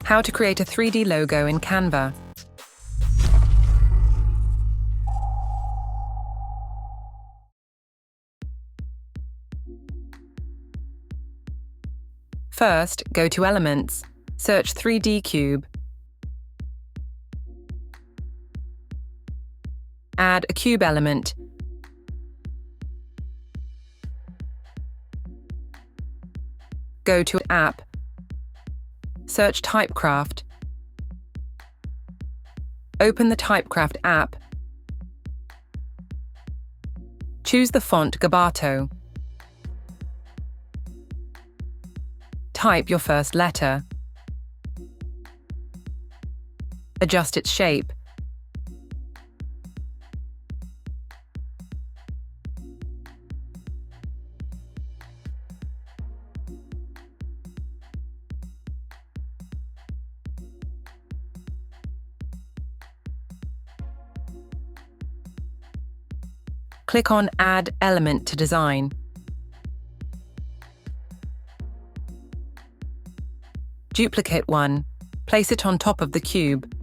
How to create a 3D logo in Canva. First, go to Elements, search 3D Cube. Add a cube element. Go to App. Search Typecraft. Open the Typecraft app. Choose the font Gabato. Type your first letter. Adjust its shape. Click on Add Element to Design. Duplicate one. Place it on top of the cube.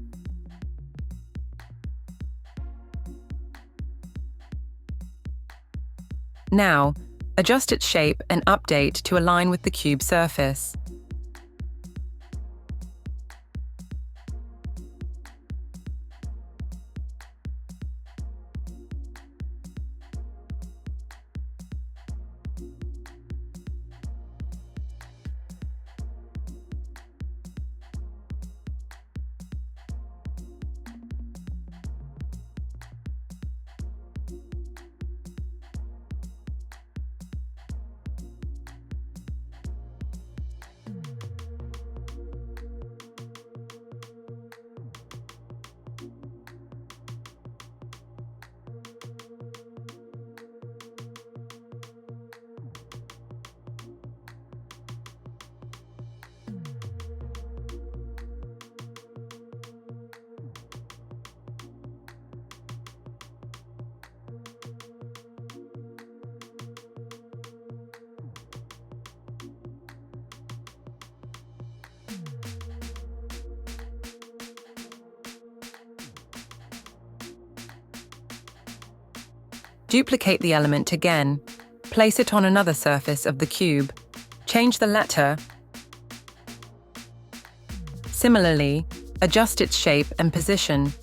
Now, adjust its shape and update to align with the cube surface. Duplicate the element again. Place it on another surface of the cube. Change the letter. Similarly, adjust its shape and position.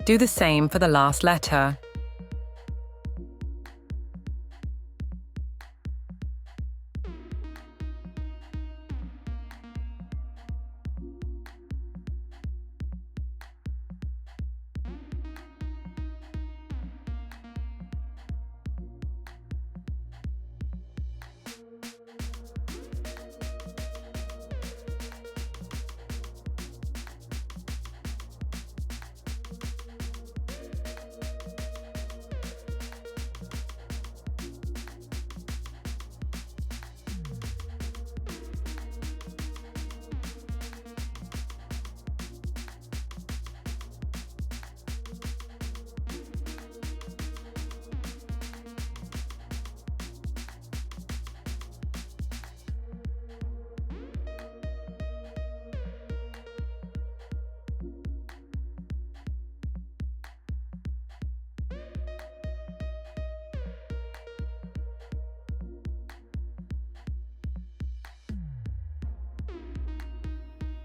Do the same for the last letter.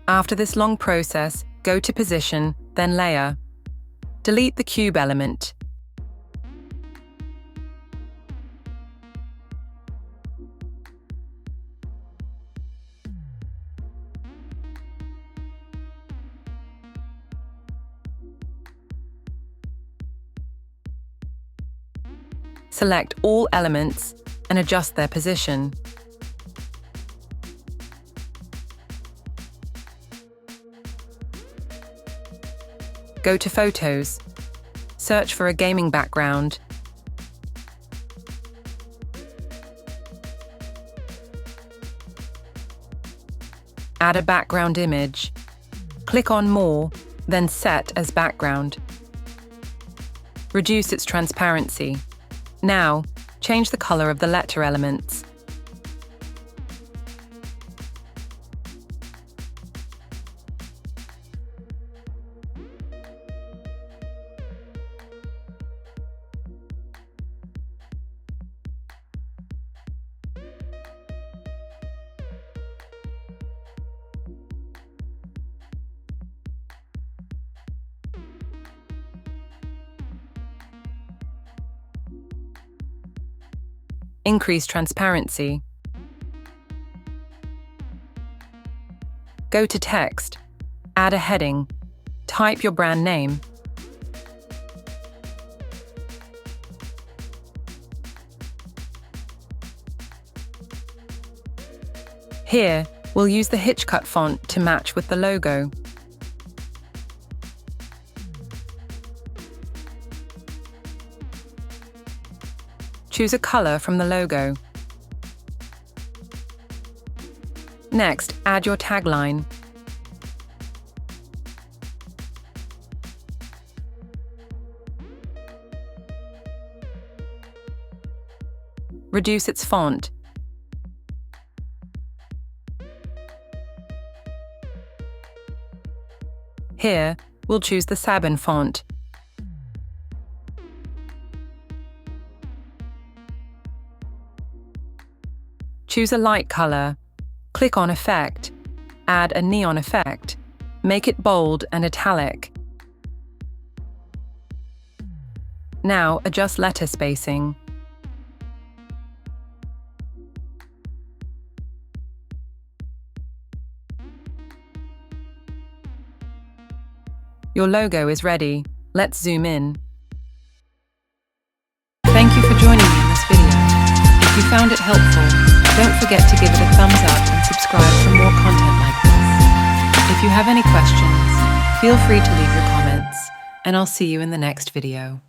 After this long process, go to Position, then Layer. Delete the cube element. Select all elements and adjust their position. Go to Photos. Search for a gaming background. Add a background image. Click on More, then Set as Background. Reduce its transparency. Now, change the color of the letter elements. Increase transparency. Go to Text. Add a heading. Type your brand name. Here, we'll use the Hitchcut font to match with the logo. Choose a color from the logo. Next, add your tagline. Reduce its font. Here, we'll choose the Sabin font. Choose a light color. Click on Effect. Add a neon effect. Make it bold and italic. Now adjust letter spacing. Your logo is ready. Let's zoom in. Thank you for joining me in this video. If you found it helpful, don't forget to give it a thumbs up and subscribe for more content like this. If you have any questions, feel free to leave your comments, and I'll see you in the next video.